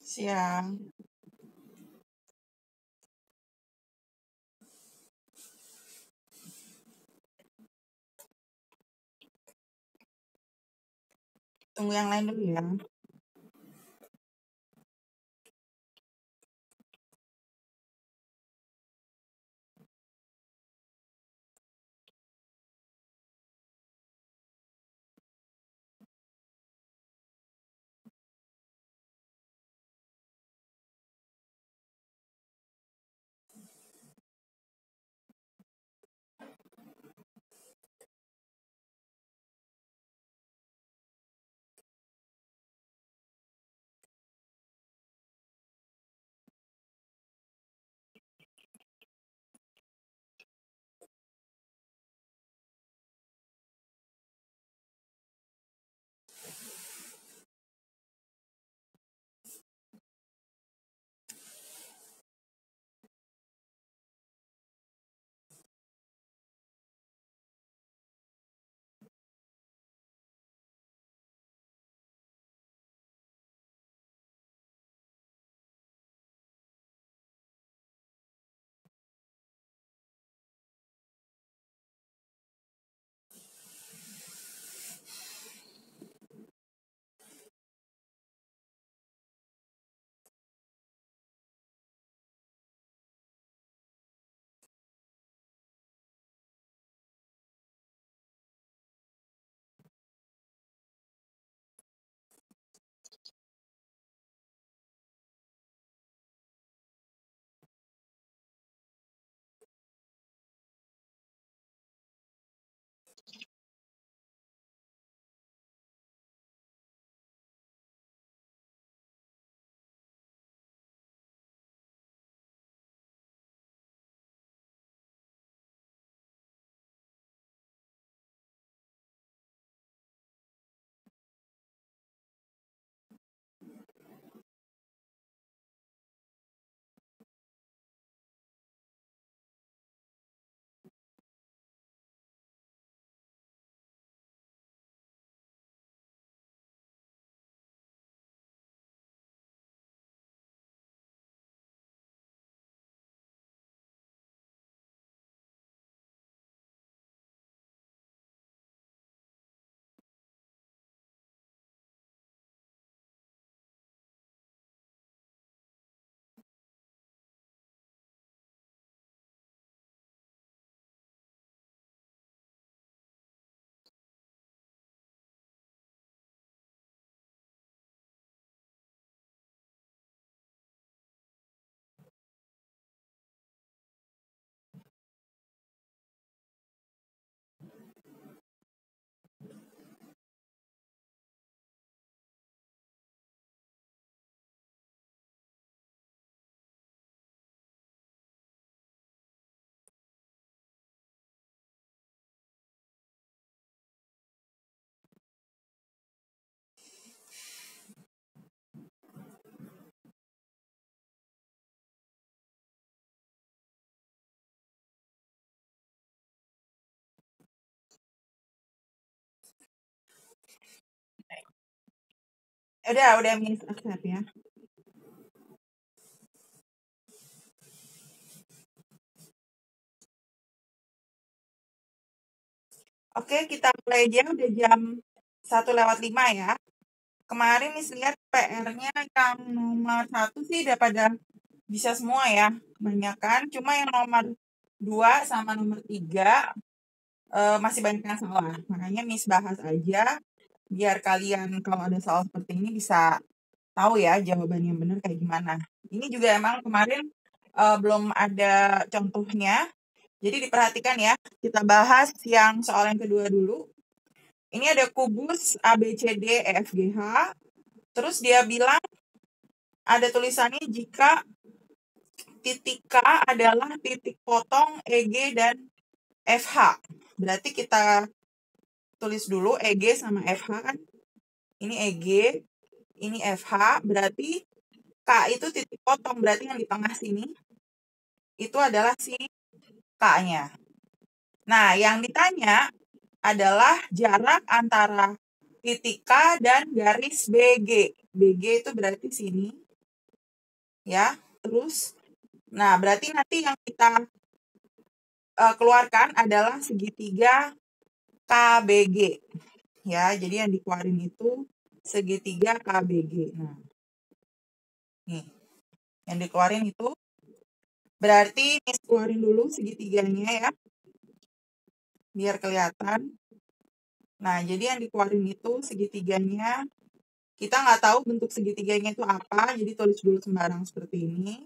Siang. Tunggu yang lain dulu ya. Udah Miss accept ya. Oke, kita mulai aja udah jam 1:05 ya. Kemarin Miss lihat PR-nya yang nomor 1 sih udah pada bisa semua ya, kebanyakan. Cuma yang nomor 2 sama nomor 3 masih banyak yang salah. Makanya Miss bahas aja biar kalian kalau ada soal seperti ini bisa tahu ya jawaban yang benar kayak gimana. Ini juga emang kemarin belum ada contohnya. Jadi diperhatikan ya. Kita bahas yang soal yang kedua dulu. Ini ada kubus A, B, C, D, E, F, G, H. Terus dia bilang ada tulisannya jika titik K adalah titik potong EG dan FH. Berarti kita tulis dulu EG sama FH kan. Ini EG, ini FH. Berarti K itu titik potong. Berarti yang di tengah sini itu adalah si K-nya. Nah, yang ditanya adalah jarak antara titik K dan garis BG. BG itu berarti sini. Ya, terus, nah berarti nanti yang kita keluarkan adalah segitiga KBG. Ya, jadi yang dikeluarin itu segitiga KBG. Nah, nih, yang dikeluarin itu berarti Miss keluarin dulu segitiganya ya, biar kelihatan. Nah, jadi yang dikeluarin itu segitiganya, kita nggak tahu bentuk segitiganya itu apa, jadi tulis dulu sembarang seperti ini.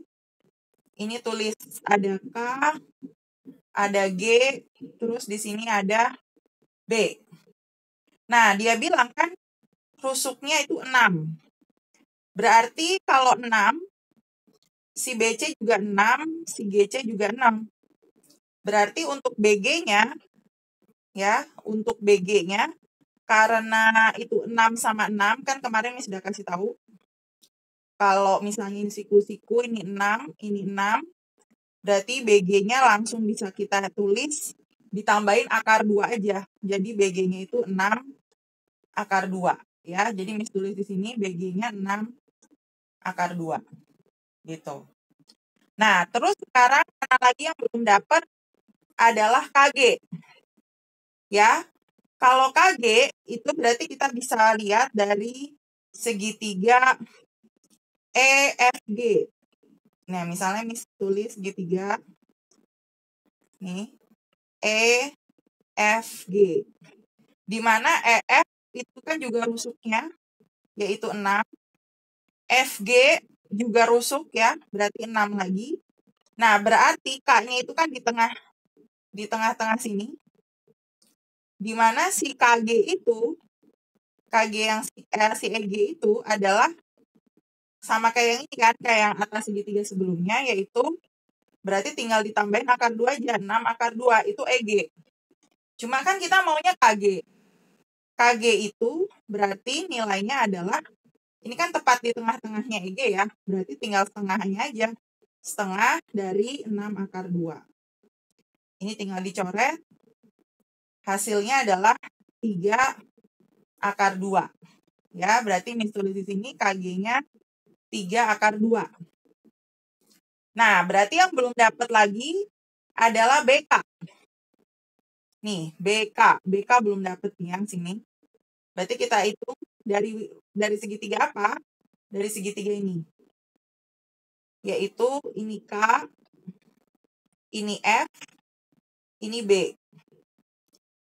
Ini tulis ada K, ada G, terus di sini ada B. Nah, dia bilang kan rusuknya itu 6. Berarti kalau 6, si BC juga 6, si GC juga 6. Berarti untuk BG-nya, ya, untuk BG-nya, karena itu 6 sama 6, kan kemarin Miss sudah kasih tahu. Kalau misalnya ini siku-siku, ini 6, ini 6, berarti BG-nya langsung bisa kita tulis, ditambahin akar 2 aja. Jadi BG-nya itu 6 akar 2. Ya, jadi Miss tulis di sini BG-nya 6 akar 2. Gitu. Nah, terus sekarang mana lagi yang belum dapat adalah KG. Ya, kalau KG itu berarti kita bisa lihat dari segitiga EFG. Nah, misalnya Miss tulis segitiga nih EFG. Di mana EF itu kan juga rusuknya yaitu 6. FG juga rusuk ya, berarti 6 lagi. Nah, berarti K-nya itu kan di tengah-tengah sini. Di mana si KG itu, KG yang si EG itu adalah sama kayak yang ini kan, kayak yang atas segitiga sebelumnya, yaitu berarti tinggal ditambahin akar 2 aja, 6 akar 2, itu EG. Cuma kan kita maunya KG. KG itu berarti nilainya adalah, ini kan tepat di tengah-tengahnya EG ya, berarti tinggal setengahnya aja. Setengah dari 6 akar 2. Ini tinggal dicoret, hasilnya adalah 3 akar 2. Ya, berarti Miss tulis di sini KG-nya 3 akar 2. Nah, berarti yang belum dapat lagi adalah BK. Nih, BK. BK belum dapat nih yang sini. Berarti kita hitung dari segitiga apa? Dari segitiga ini. Yaitu ini K, ini F, ini B.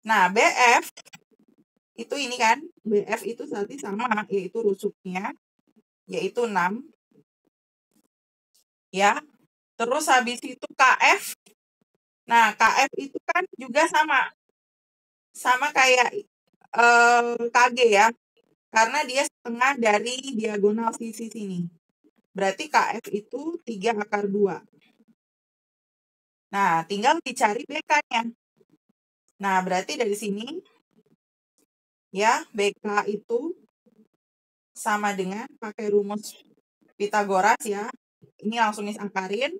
Nah, BF itu ini kan, BF itu berarti sama, yaitu rusuknya, yaitu 6. Ya, terus habis itu KF. Nah, KF itu kan juga sama kayak KG ya, karena dia setengah dari diagonal sisi sini. Berarti KF itu 3 akar 2. Nah, tinggal dicari BK-nya. Nah, berarti dari sini, ya, BK itu sama dengan pakai rumus Pitagoras ya. Ini langsung disangkarin.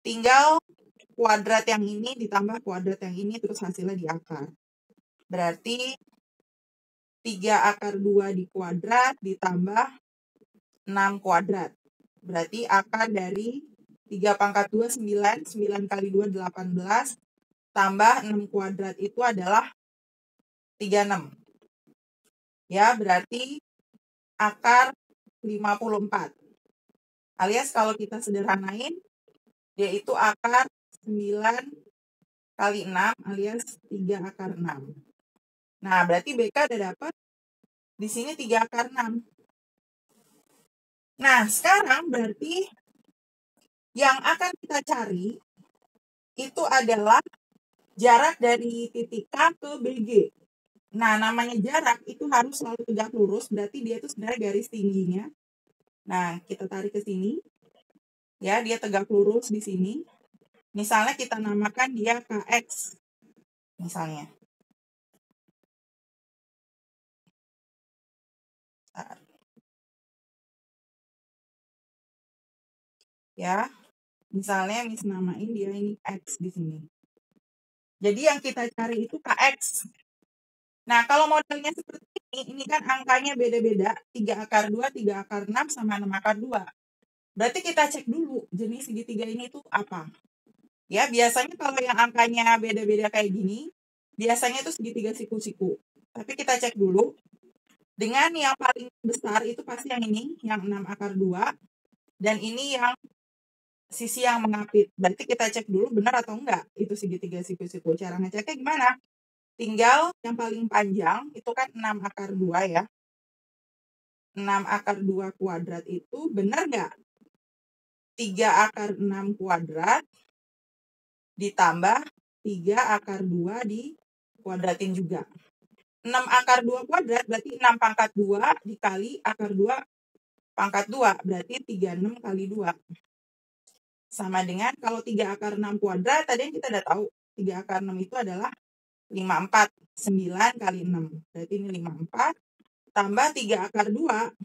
Tinggal kuadrat yang ini ditambah kuadrat yang ini, terus hasilnya diakar. Berarti 3 akar 2 di kuadrat ditambah 6 kuadrat. Berarti akar dari 3 pangkat 2, 9. 9 kali 2, 18. Tambah 6 kuadrat itu adalah 36. Ya, berarti akar 54. Alias kalau kita sederhanain, yaitu akar 9 kali 6 alias 3 akar 6. Nah, berarti BK udah dapat di sini 3 akar 6. Nah, sekarang berarti yang akan kita cari itu adalah jarak dari titik K ke BG. Nah, namanya jarak itu harus selalu tegak lurus, berarti dia itu sebenarnya garis tingginya. Nah, kita tarik ke sini. Ya, dia tegak lurus di sini. Misalnya kita namakan dia KX. Misalnya. Ya, misalnya Miss namain dia ini X di sini. Jadi yang kita cari itu KX. Nah, kalau modelnya seperti ini kan angkanya beda-beda. 3 akar 2, 3 akar 6, sama 6 akar 2. Berarti kita cek dulu jenis segitiga ini tuh apa. Ya, biasanya kalau yang angkanya beda-beda kayak gini, biasanya itu segitiga siku-siku. Tapi kita cek dulu. Dengan yang paling besar itu pasti yang ini, yang 6 akar 2. Dan ini yang sisi yang mengapit. Berarti kita cek dulu benar atau enggak itu segitiga siku-siku. Cara ngeceknya gimana? Tinggal yang paling panjang itu kan 6 akar 2 ya. 6 akar 2 kuadrat itu benar nggak? 3 akar 6 kuadrat ditambah 3 akar 2 dikuadratin juga. 6 akar 2 kuadrat berarti 6 pangkat 2 dikali akar 2 pangkat 2. Berarti 36 kali 2. Sama dengan kalau 3 akar 6 kuadrat, tadi yang kita udah tahu. 3 akar 6 itu adalah 54. 9 kali 6. Berarti ini 54. Tambah 3 akar 2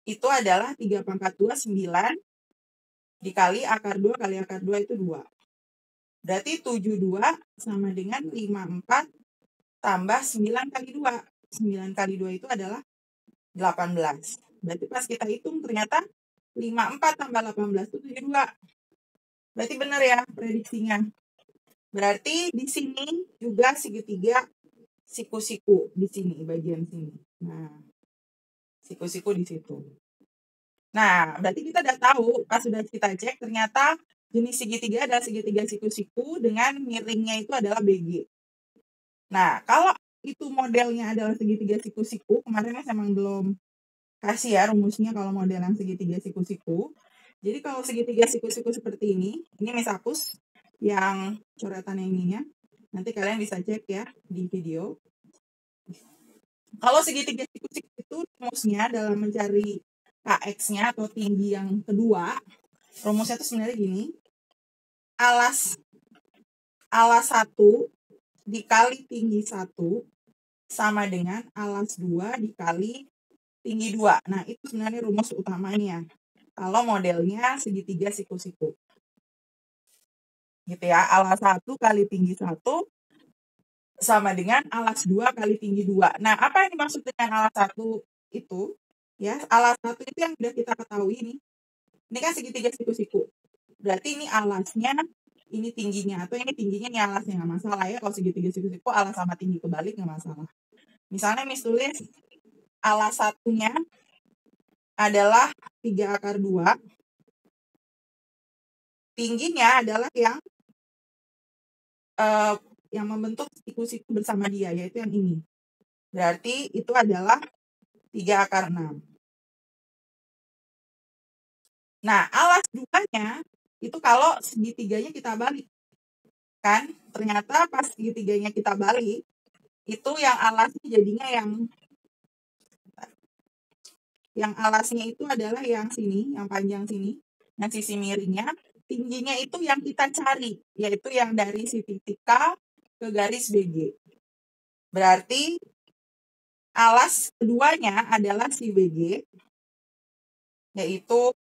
itu adalah 3 pangkat 2, 9. Dikali akar 2 kali akar 2 itu 2. Berarti 72 sama dengan 54 tambah 9 kali 2. 9 kali 2 itu adalah 18. Berarti pas kita hitung ternyata 54 tambah 18 itu 72. Berarti benar ya prediksinya. Berarti di sini juga segitiga siku-siku di sini bagian sini. Nah, siku-siku di situ. Nah, berarti kita udah tahu pas sudah kita cek ternyata jenis segitiga adalah segitiga siku-siku dengan miringnya itu adalah BG. Nah, kalau itu modelnya adalah segitiga siku-siku, kemarin saya emang belum kasih ya rumusnya kalau model yang segitiga siku-siku. Jadi kalau segitiga siku-siku seperti ini Miss hapus yang coretan yang ininya. Nanti kalian bisa cek ya di video. Kalau segitiga siku-siku itu rumusnya dalam mencari KX-nya atau tinggi yang kedua, rumusnya itu sebenarnya gini. Alas 1 dikali tinggi 1 sama dengan alas 2 dikali tinggi 2. Nah, itu sebenarnya rumus utamanya. Kalau modelnya segitiga siku-siku. Gitu ya, alas 1 kali tinggi 1 sama dengan alas 2 kali tinggi 2. Nah, apa yang dimaksud dengan alas 1 itu? Ya, alas 1 itu yang sudah kita ketahui nih. Ini kan segitiga siku-siku. Berarti ini alasnya, ini tingginya. Atau ini tingginya, ini alasnya. Nggak masalah ya. Kalau segitiga siku-siku, alas sama tinggi kebalik nggak masalah. Misalnya Miss tulis alas 1-nya adalah 3 akar 2. Tingginya adalah yang membentuk siku-siku bersama dia, yaitu yang ini. Berarti itu adalah 3 akar 6. Nah, alas 2-nya itu kalau segitiganya kita balik. Kan? Ternyata pas segitiganya kita balik, itu yang alasnya jadinya yang alasnya itu adalah yang sini, yang panjang sini, yang sisi miringnya. Tingginya itu yang kita cari, yaitu yang dari si titik K ke garis BG. Berarti alas keduanya adalah si BG, yaitu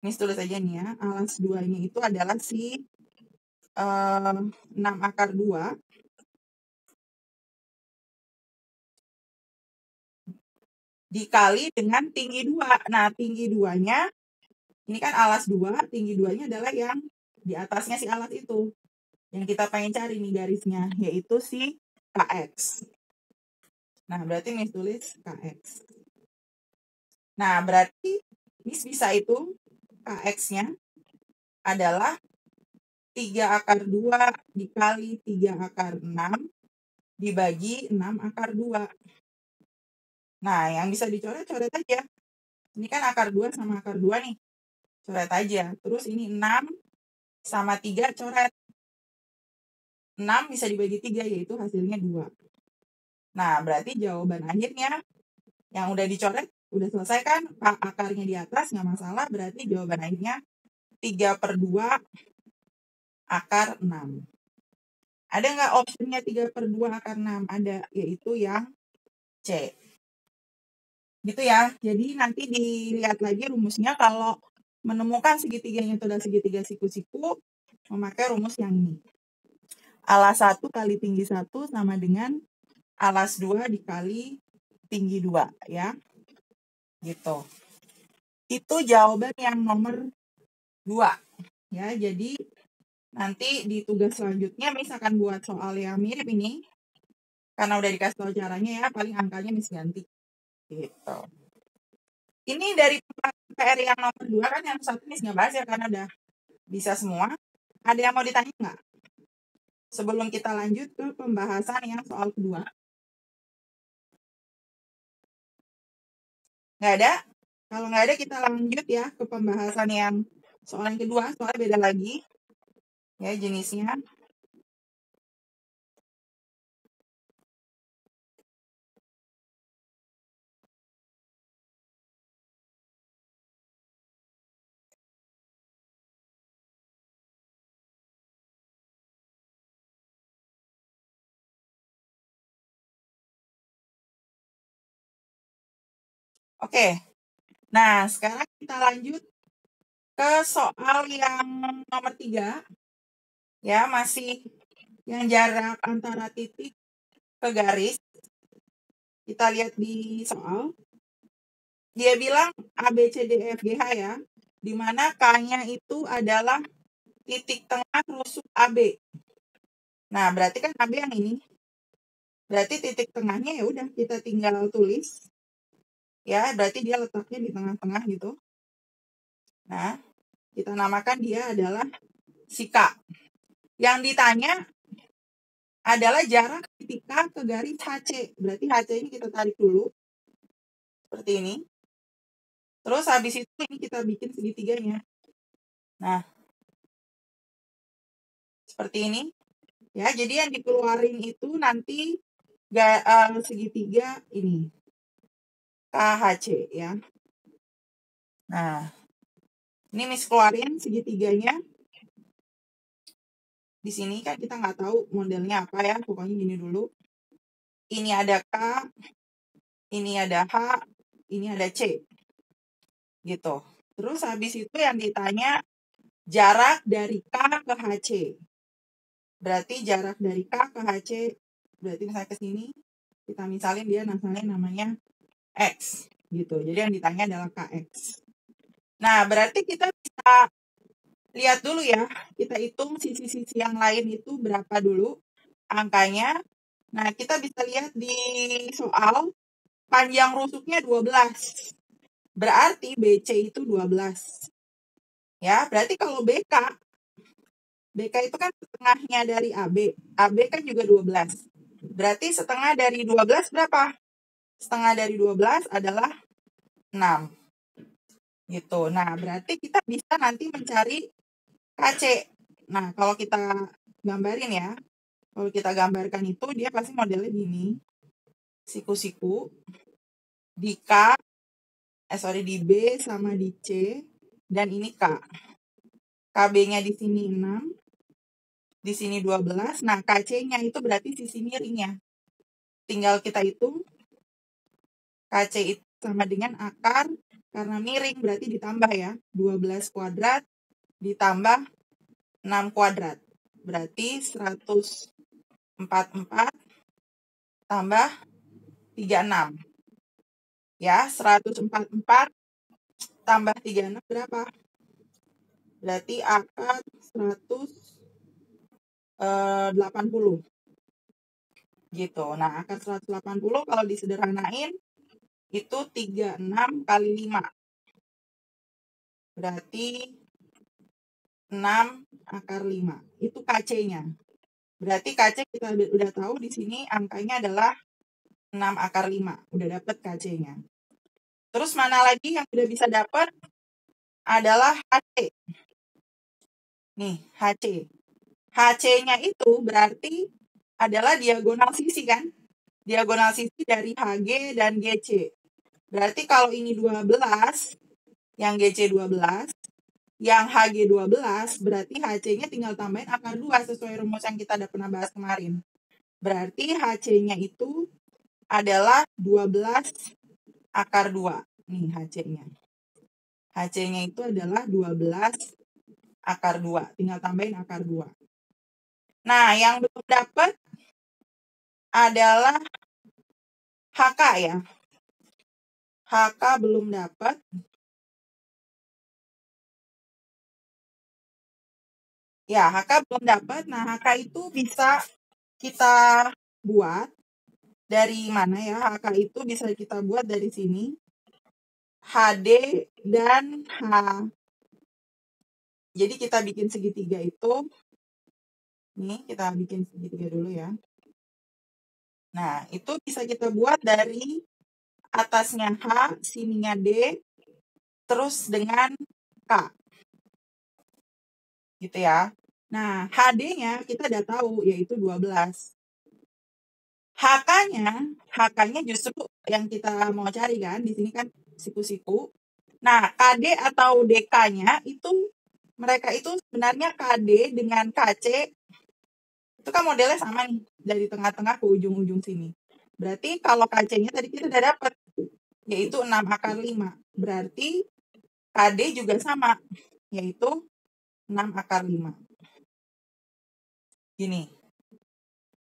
Miss tulis aja nih ya, alas 2-nya itu adalah si 6 akar 2 dikali dengan tinggi 2. Nah, tinggi 2-nya, ini kan alas 2, tinggi 2-nya adalah yang di atasnya si alas itu. Yang kita pengen cari nih garisnya, yaitu si KX. Nah, berarti Miss tulis KX. Nah, berarti Miss bisa hitung KX-nya adalah 3 akar 2 dikali 3 akar 6 dibagi 6 akar 2. Nah, yang bisa dicoret-coret aja. Ini kan akar 2 sama akar 2 nih. Coret aja. Terus ini 6 sama 3 coret. 6 bisa dibagi 3, yaitu hasilnya 2. Nah, berarti jawaban akhirnya yang udah dicoret, udah selesai kan? Akarnya di atas, nggak masalah. Berarti jawaban akhirnya 3/2 akar 6. Ada nggak opsinya 3/2 akar 6? Ada, yaitu yang C. Gitu ya. Jadi nanti dilihat lagi rumusnya kalau menemukan segitiganya itu adalah segitiga siku-siku, memakai rumus yang ini. Alas 1 kali tinggi 1 sama dengan alas 2 dikali tinggi 2 ya. Gitu. Itu jawaban yang nomor 2. Ya, jadi nanti di tugas selanjutnya Miss akan buat soal yang mirip ini. Karena udah dikasih tahu caranya ya, paling angkanya Miss ganti. Gitu. Ini dari PR yang nomor 2 kan yang satu Miss nggak bahas ya karena udah bisa semua. Ada yang mau ditanya nggak? Sebelum kita lanjut ke pembahasan yang soal kedua. Nggak ada? Kalau nggak ada kita lanjut ya ke pembahasan yang soal yang kedua, soalnya beda lagi. Ya, jenisnya. Oke. Nah, sekarang kita lanjut ke soal yang nomor 3. Ya, masih yang jarak antara titik ke garis. Kita lihat di soal. Dia bilang A, B, C, D, E, F, G, H ya. Di mana K-nya itu adalah titik tengah rusuk AB. Nah, berarti kan AB yang ini. Berarti titik tengahnya ya udah kita tinggal tulis. Ya, berarti dia letaknya di tengah-tengah gitu. Nah, kita namakan dia adalah si K. Yang ditanya adalah jarak titik K ke garis HC. Berarti HC ini kita tarik dulu. Seperti ini. Terus habis itu ini kita bikin segitiganya. Nah, seperti ini. Ya, jadi yang dikeluarin itu nanti segitiga ini. KHC ya. Nah, ini Miss keluarin segitiganya. Di sini kan kita nggak tahu modelnya apa ya, pokoknya gini dulu. Ini ada K, ini ada H, ini ada C. Gitu. Terus habis itu yang ditanya jarak dari K ke HC. Berarti jarak dari K ke HC, berarti misalnya ke sini, kita misalin dia namanya X. Gitu. Jadi yang ditanya adalah KX. Nah, berarti kita bisa lihat dulu ya. Kita hitung sisi-sisi yang lain itu berapa dulu angkanya. Nah, kita bisa lihat di soal panjang rusuknya 12. Berarti BC itu 12. Ya, berarti kalau BK itu kan setengahnya dari AB. AB kan juga 12. Berarti setengah dari 12 berapa? Setengah dari 12 adalah 6. Gitu. Nah, berarti kita bisa nanti mencari KC. Nah, kalau kita gambarin ya. Kalau kita gambarkan itu dia pasti modelnya gini. Siku-siku di K, di B sama di C, dan ini K. KB-nya di sini 6, di sini 12. Nah, KC-nya itu berarti sisi miringnya. Tinggal kita hitung. KC itu sama dengan akar, karena miring berarti ditambah ya. 12 kuadrat ditambah 6 kuadrat. Berarti 144 tambah 36. Ya, 144 tambah 36 berapa? Berarti akar 180. Gitu. Nah, akar 180 kalau disederhanain itu 36 kali 5. Berarti 6 akar 5. Itu KC-nya. Berarti KC kita udah tahu di sini angkanya adalah 6 akar 5. Udah dapet KC-nya. Terus mana lagi yang udah bisa dapat? Adalah HC. Nih, HC. HC-nya itu berarti adalah diagonal sisi kan? Diagonal sisi dari HG dan GC. Berarti kalau ini 12, yang GC 12, yang HG 12, berarti HC-nya tinggal tambahin akar 2 sesuai rumus yang kita udah pernah bahas kemarin. Berarti HC-nya itu adalah 12 akar 2. Nih HC-nya. HC-nya itu adalah 12 akar 2. Tinggal tambahin akar 2. Nah, yang belum dapat adalah HK ya. HK belum dapat. Ya, HK belum dapat. Nah, HK itu bisa kita buat dari mana ya? HK itu bisa kita buat dari sini. HD dan H. Jadi kita bikin segitiga itu. Nih, kita bikin segitiga dulu ya. Nah, itu bisa kita buat dari atasnya H, sininya D, terus dengan K. Gitu ya. Nah, HD-nya kita udah tahu, yaitu 12. HK-nya justru yang kita mau cari kan, di sini kan siku-siku. Nah, KD atau DK-nya itu, mereka itu sebenarnya KD dengan KC, itu kan modelnya sama nih, dari tengah-tengah ke ujung-ujung sini. Berarti kalau KC-nya tadi kita udah dapat, yaitu 6 akar 5. Berarti KD juga sama, yaitu 6 akar 5. Gini.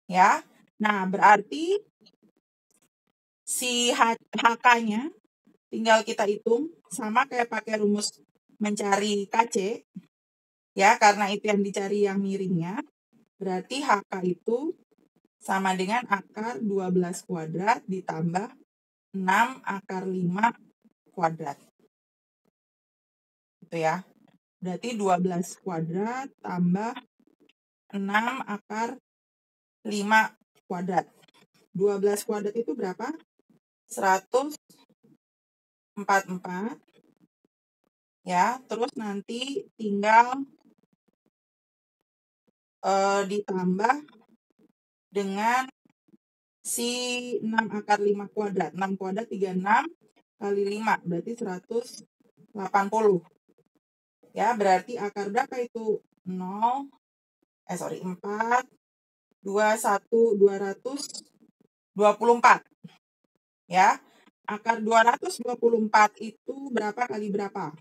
Ya. Nah, berarti si HK-nya tinggal kita hitung sama kayak pakai rumus mencari KC. Ya, karena itu yang dicari yang miringnya. Berarti HK itu sama dengan akar 12 kuadrat ditambah 6 akar 5 kuadrat. Itu ya. Berarti 12 kuadrat tambah 6 akar 5 kuadrat. 12 kuadrat itu berapa? 144. Ya, terus nanti tinggal ditambah dengan si 6 akar 5 kuadrat. 6 kuadrat 36 kali 5, berarti 180. Ya, berarti akar berapa itu? 4, 224. Ya, akar 224 itu berapa kali berapa?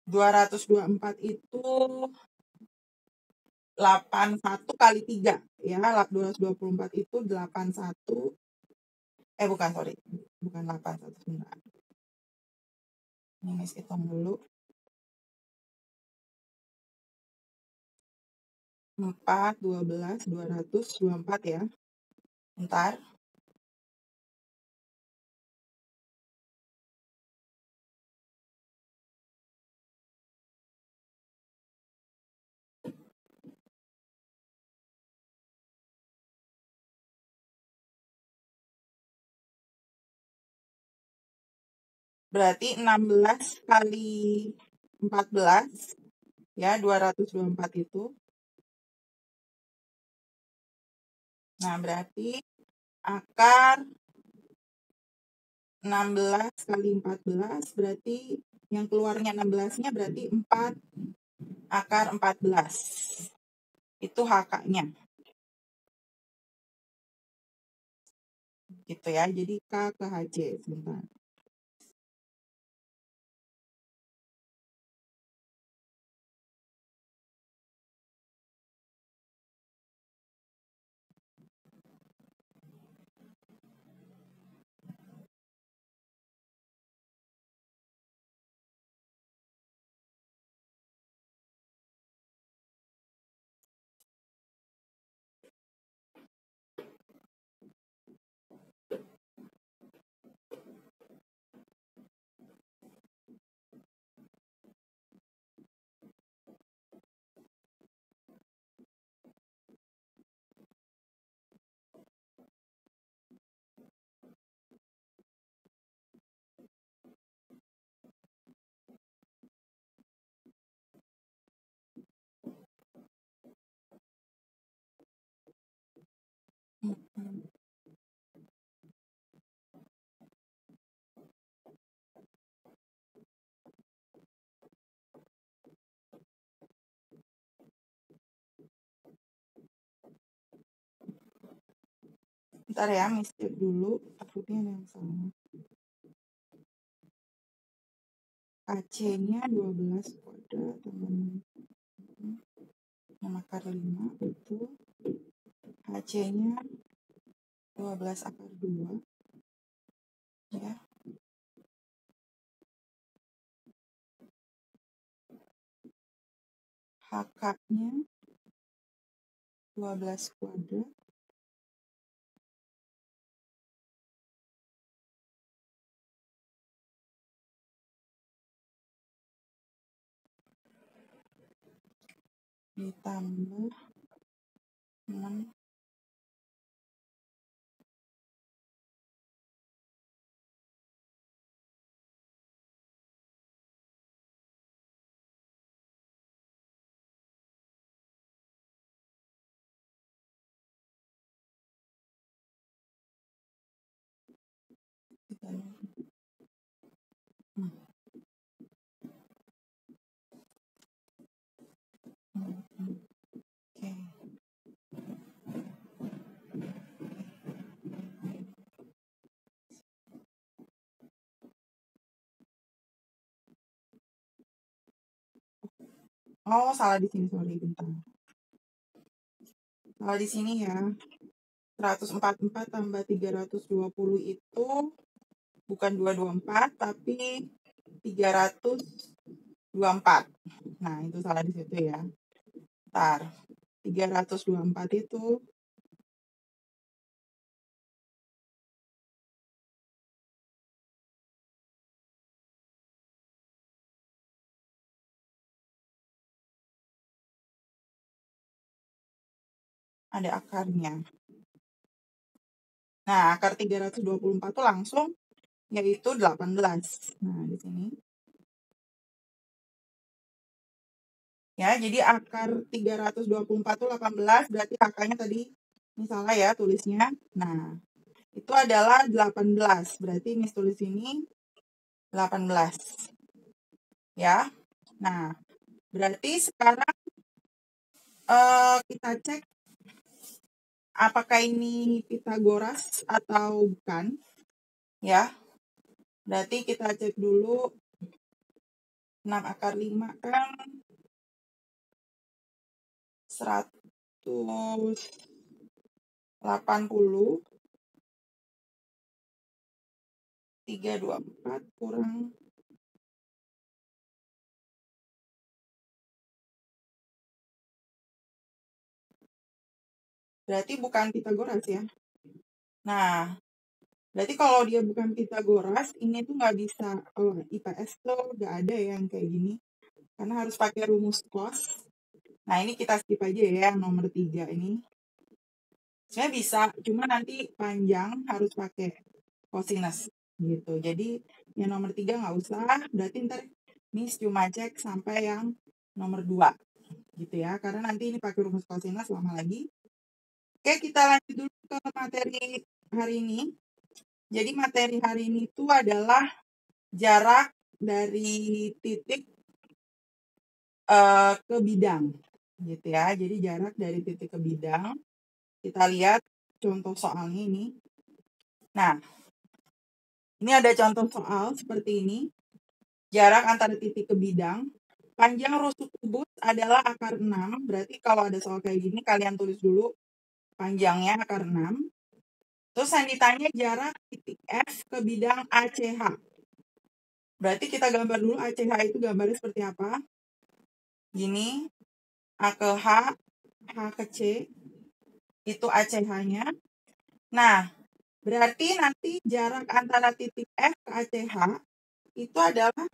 224 itu 81 kali 3. Ya, 224 itu 81. Bukan, sorry. Bukan 81, sebentar. Ini Miss hitung dulu. 4, 12, 224 ya. Bentar. Berarti 16 kali 14 ya, 224 itu. Nah, berarti akar 16 kali 14 berarti yang keluarnya 16-nya berarti 4 akar 14. Itu HK-nya. Gitu ya. Jadi K ke HC sebentar. Bentar ya, Miss cek dulu. Takutnya ada yang salah. AC-nya 12 kuadrat teman. 6 akar 5 itu. HC-nya 12 akar 2. Ya. Akarnya 12 kuadrat ditambah 6 Oke. Oh, salah di sini, sorry, bentar. Salah di sini ya. 144 tambah 320 itu bukan 224, tapi 324. Nah, itu salah di situ ya. Ntar, 324 itu ada akarnya. Nah, akar 324 itu langsung yaitu 18. Nah, di sini. Ya, jadi akar 324 itu 18, berarti akarnya tadi misalnya ya tulisnya. Nah, itu adalah 18. Berarti Miss tulis ini 18. Ya. Nah, berarti sekarang kita cek apakah ini Pitagoras atau bukan. Ya. Berarti kita cek dulu 6 akar 5 kan 180. 324 kurang 4. Berarti bukan Pitagoras ya. Nah, berarti kalau dia bukan Pitagoras, ini tuh nggak bisa, kalau IPS tuh nggak ada yang kayak gini. Karena harus pakai rumus cos. Nah, ini kita skip aja ya, yang nomor 3 ini. Sebenarnya bisa, cuma nanti panjang harus pakai cosinus gitu. Jadi yang nomor 3 nggak usah, berarti ntar Miss cuma cek sampai yang nomor 2 gitu ya. Karena nanti ini pakai rumus cosinus lama lagi. Oke, kita lanjut dulu ke materi hari ini. Jadi materi hari ini itu adalah jarak dari titik ke bidang gitu ya. Jadi jarak dari titik ke bidang. Kita lihat contoh soalnya ini. Nah, ini ada contoh soal seperti ini. Jarak antara titik ke bidang. Panjang rusuk kubus adalah akar 6. Berarti kalau ada soal kayak gini, kalian tulis dulu panjangnya akar 6. Terus yang ditanya jarak titik F ke bidang ACH. Berarti kita gambar dulu ACH itu gambarnya seperti apa. Gini, A ke H, H ke C, itu ACH-nya. Nah, berarti nanti jarak antara titik F ke ACH itu adalah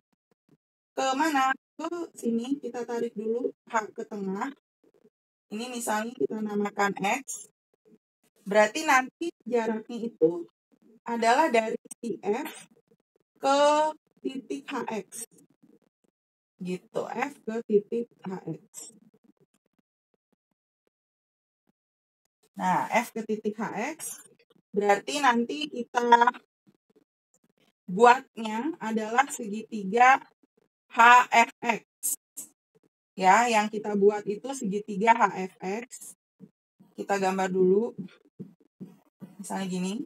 ke mana? Ke sini, kita tarik dulu H ke tengah. Ini misalnya kita namakan X. Berarti nanti jaraknya itu adalah dari si F ke titik HX. Gitu, F ke titik HX. Nah, F ke titik HX berarti nanti kita buatnya adalah segitiga HFX. Ya, yang kita buat itu segitiga HFX. Kita gambar dulu. Misalnya gini.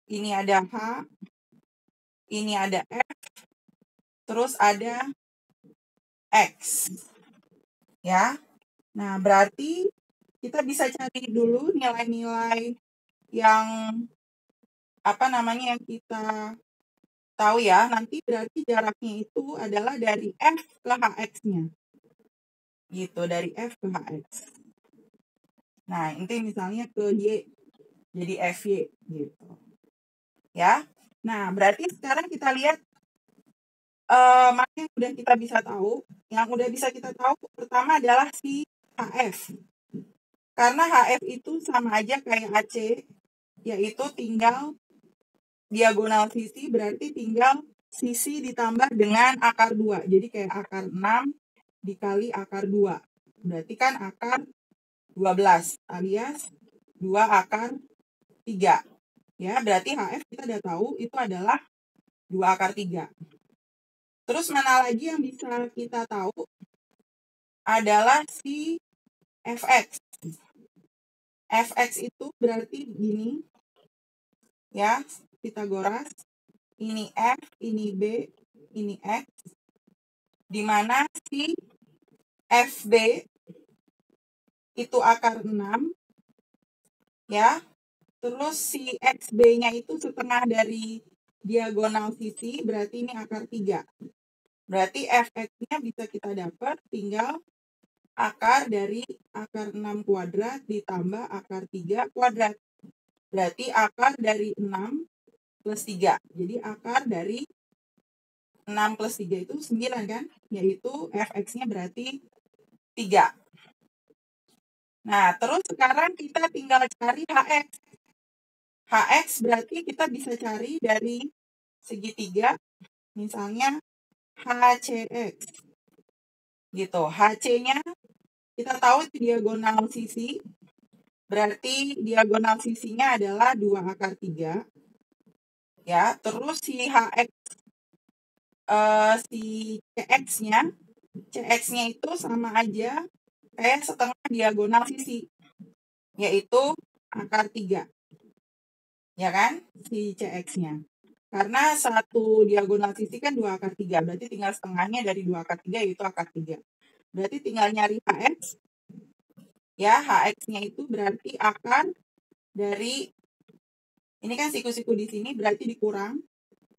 Ini ada H, ini ada F, terus ada X. Ya. Nah, berarti kita bisa cari dulu nilai-nilai yang yang kita tahu ya. Nanti berarti jaraknya itu adalah dari F ke HX-nya. gitu, dari F ke HX. Nah, ini misalnya ke Y, jadi FY gitu. Ya. Nah, berarti sekarang kita lihat mana yang udah kita bisa tahu. Yang udah bisa kita tahu pertama adalah si HF. Karena HF itu sama aja kayak AC, yaitu tinggal diagonal sisi, berarti tinggal sisi ditambah dengan akar 2. Jadi kayak akar 6 dikali akar 2. Berarti kan akar 12 alias 2 akar 3. Ya, berarti HF kita udah tahu itu adalah 2 akar 3. Terus mana lagi yang bisa kita tahu adalah si Fx. Fx itu berarti gini, ya, Pitagoras. Ini F, ini B, ini X. Di mana si FB itu akar 6, ya. Terus si XB-nya itu setengah dari diagonal sisi, berarti ini akar 3. Berarti Fx-nya bisa kita dapat tinggal akar dari akar 6 kuadrat ditambah akar 3 kuadrat. Berarti akar dari 6 plus 3. Jadi akar dari 6 plus 3 itu 9 kan? Yaitu Fx-nya berarti 3. Nah, terus sekarang kita tinggal cari Hx. Hx berarti kita bisa cari dari segitiga, misalnya HCX. Gitu. HC-nya kita tahu itu diagonal sisi. Berarti diagonal sisinya adalah 2 akar 3. Ya, terus si HX si CX-nya itu sama aja kayak setengah diagonal sisi, yaitu akar 3. Ya kan? Si CX-nya. Karena satu diagonal sisi kan 2 akar 3. Berarti tinggal setengahnya dari 2 akar 3 yaitu akar 3. Berarti tinggal nyari HX. Ya, HX-nya itu berarti akar dari, ini kan siku-siku di sini berarti dikurang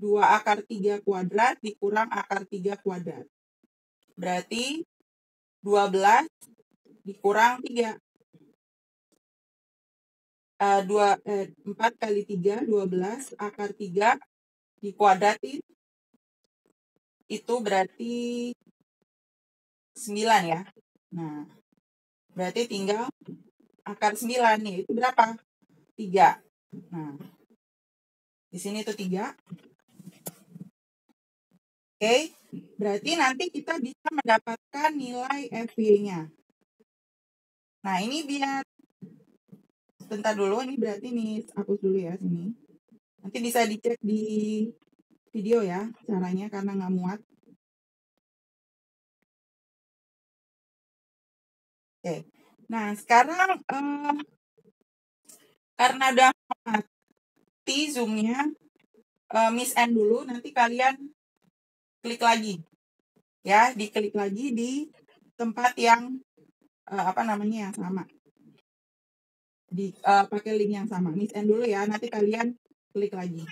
2 akar 3 kuadrat dikurang akar 3 kuadrat. Berarti 12 dikurang 3. 4 kali 3, 12. Akar 3 dikuadratin. Itu berarti 9 ya. Nah, berarti tinggal akar 9 nih. Itu berapa? 3. Nah, di sini itu 3. Oke, berarti nanti kita bisa mendapatkan nilai FY-nya. Nah, ini biar bentar dulu, ini berarti nih hapus dulu ya sini. Nanti bisa dicek di video ya caranya karena nggak muat. Oke, nah sekarang karena udah mati zoomnya, Miss N dulu, nanti kalian klik lagi ya, diklik lagi di tempat yang yang sama, di pakai link yang sama. Miss N dulu ya, nanti kalian klik lagi.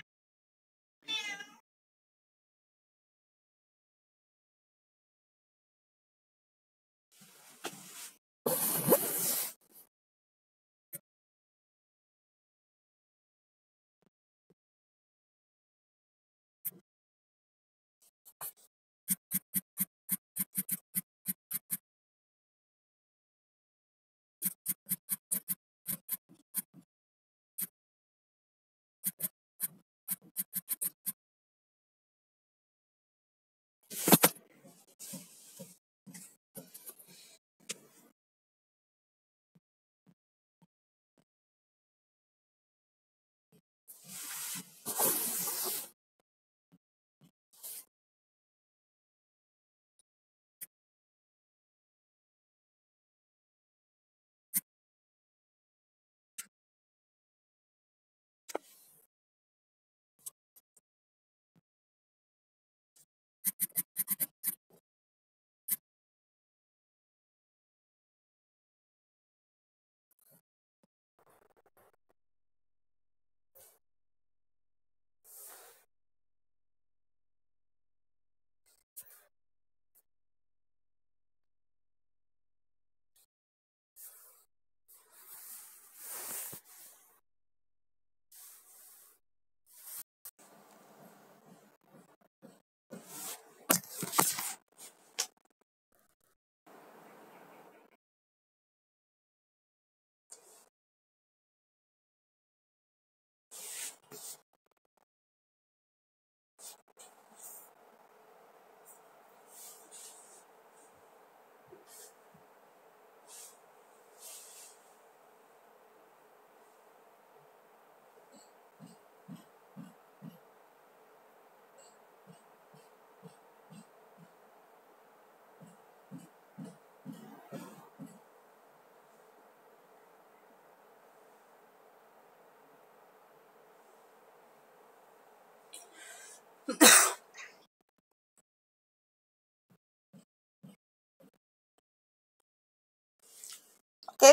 Oke,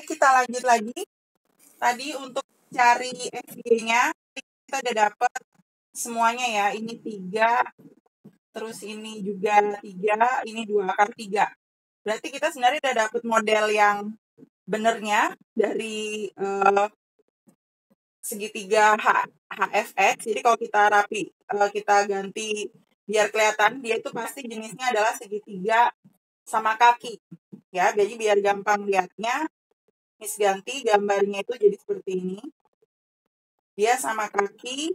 kita lanjut lagi. Tadi untuk cari FG-nya, kita udah dapat semuanya ya. Ini 3, terus ini juga 3, ini 2 akar 3. Berarti kita sebenarnya udah dapat model yang benernya dari segitiga HFX. Jadi kalau kita kita ganti biar kelihatan, dia itu pasti jenisnya adalah segitiga sama kaki. Ya, jadi biar gampang lihatnya, Miss ganti gambarnya itu jadi seperti ini. Dia sama kaki,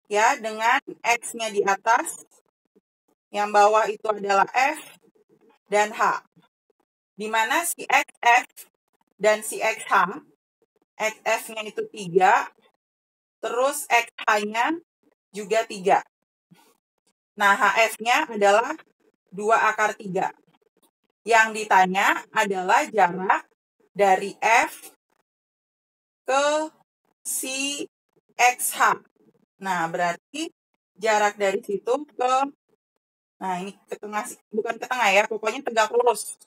ya, dengan X-nya di atas. Yang bawah itu adalah F dan H. Di mana si XF dan si XH, XF-nya itu 3, terus XH-nya juga 3. Nah, HF-nya adalah 2 akar 3. Yang ditanya adalah jarak dari F ke si XH. Nah, berarti jarak dari situ ke, nah ini ke tengah, bukan ke tengah ya, pokoknya tegak lurus.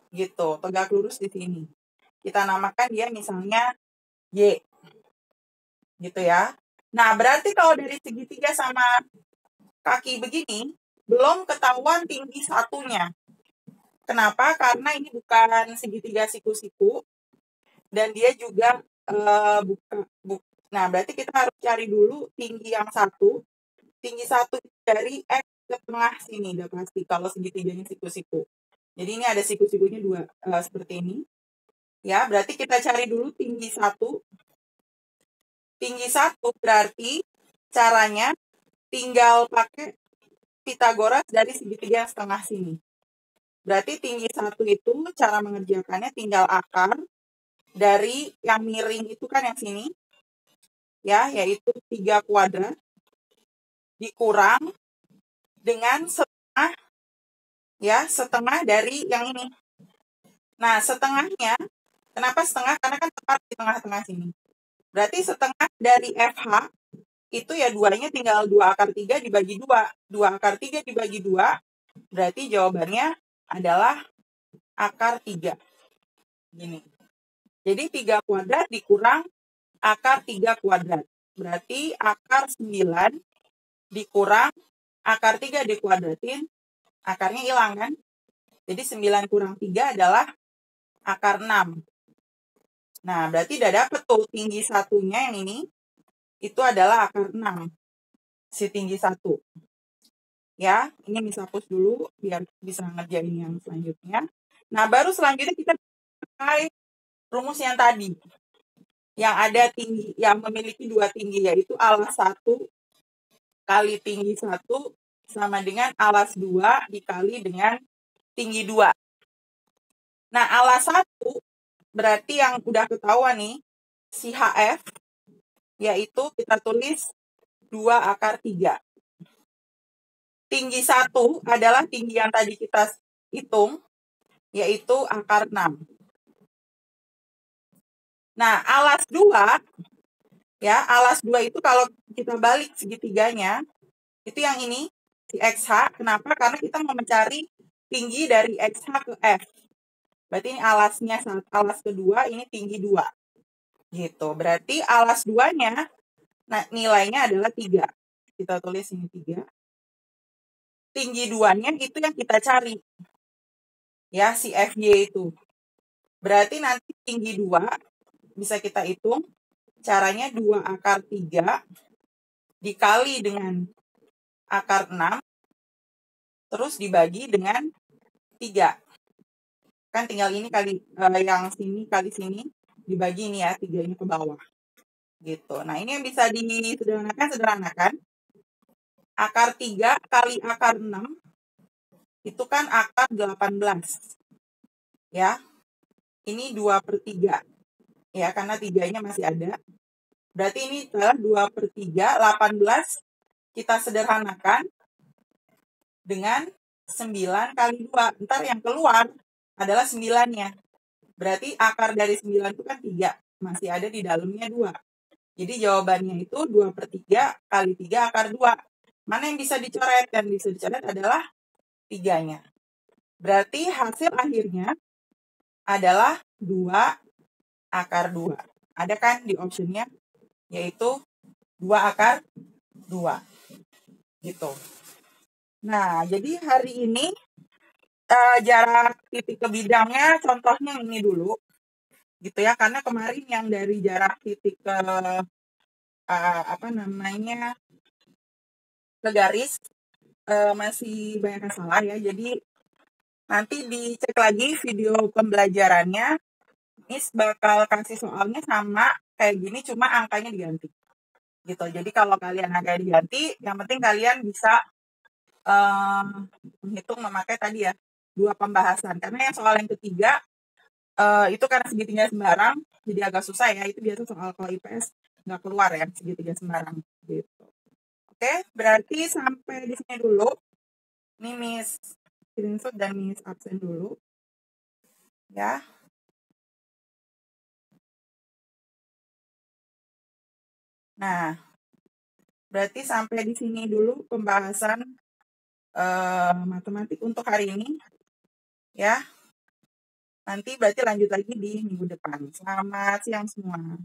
Gitu, tegak lurus di sini. Kita namakan dia misalnya Y. Gitu ya. Nah, berarti kalau dari segitiga sama kaki begini, belum ketahuan tinggi satunya. Kenapa? Karena ini bukan segitiga siku-siku, dan dia juga nah, berarti kita harus cari dulu tinggi yang satu. Tinggi satu dari X ke tengah sini, udah pasti kalau segitiganya siku-siku. Jadi ini ada siku-sikunya 2, seperti ini. Ya, berarti kita cari dulu tinggi 1. Tinggi 1 berarti caranya tinggal pakai Pitagoras dari segitiga yang setengah sini. Berarti tinggi 1 itu cara mengerjakannya tinggal akar dari yang miring itu kan yang sini. Ya, yaitu 3 kuadrat dikurang dengan setengah, ya, setengah dari yang ini. Nah, setengahnya, kenapa setengah? Karena kan tepat di tengah-tengah sini. Berarti setengah dari FH itu ya 2-nya tinggal 2 akar 3 dibagi 2. 2 akar 3 dibagi 2, berarti jawabannya adalah akar 3. Gini. Jadi 3 kuadrat dikurang akar 3 kuadrat. Berarti akar 9 dikurang akar 3 dikuadratin, akarnya hilang kan? Jadi 9 kurang 3 adalah akar 6. Nah, berarti udah dapet tuh tinggi satunya yang ini, itu adalah akar 6. Si tinggi 1. Ya, ini bisa hapus dulu biar bisa ngerjain yang selanjutnya. Nah, baru selanjutnya kita pakai rumus yang tadi. Yang ada tinggi, yang memiliki 2 tinggi, yaitu alas 1 kali tinggi 1 sama dengan alas 2 dikali dengan tinggi 2. Nah, alas 1 berarti yang udah ketahuan nih, si HF, yaitu kita tulis 2 akar 3. Tinggi 1 adalah tinggi yang tadi kita hitung, yaitu akar 6. Nah, alas 2, ya, alas 2 itu kalau kita balik segitiganya, itu yang ini, si XH. Kenapa? Karena kita mau mencari tinggi dari XH ke F. Berarti ini alasnya, alas kedua, ini tinggi 2. Gitu. Berarti alas 2-nya, nah, nilainya adalah 3. Kita tulis ini 3. Tinggi 2-nya itu yang kita cari. Ya, si FY itu. Berarti nanti tinggi 2 bisa kita hitung. Caranya 2 akar 3 dikali dengan akar 6. Terus dibagi dengan 3. Kan tinggal ini kali yang sini kali sini. Dibagi ini ya, 3 ini ke bawah. Gitu. Nah, ini yang bisa sederhanakan. Akar 3 kali akar 6 itu kan akar 18. Ya. Ini 2/3. Ya, karena 3-nya masih ada. Berarti ini adalah 2/3, 18 kita sederhanakan dengan 9 kali 2. Ntar yang keluar adalah 9-nya. Berarti akar dari 9 itu kan 3. Masih ada di dalamnya 2. Jadi jawabannya itu 2/3 kali 3 akar 2. Mana yang bisa dicoret? Yang bisa dicoret adalah 3-nya. Berarti hasil akhirnya adalah 2/2. Ada kan di optionnya? Yaitu 2/2. Gitu. Nah, jadi hari ini jarak titik ke bidangnya contohnya ini dulu. Gitu ya, karena kemarin yang dari jarak titik ke ke garis masih banyak yang salah ya. Jadi nanti dicek lagi video pembelajarannya. Miss bakal kasih soalnya sama kayak gini, cuma angkanya diganti. Gitu. Jadi kalau kalian angkanya diganti, yang penting kalian bisa menghitung memakai tadi ya 2 pembahasan. Karena yang soal yang ketiga itu karena segitiga sembarang, jadi agak susah ya. Itu biasa soal kalau IPS nggak keluar ya segitiga sembarang gitu. Oke, berarti sampai di sini dulu. Ini Miss screenshot dan Miss absen dulu. Ya. Nah, berarti sampai di sini dulu pembahasan matematik untuk hari ini. Ya. Nanti berarti lanjut lagi di minggu depan. Selamat siang semua.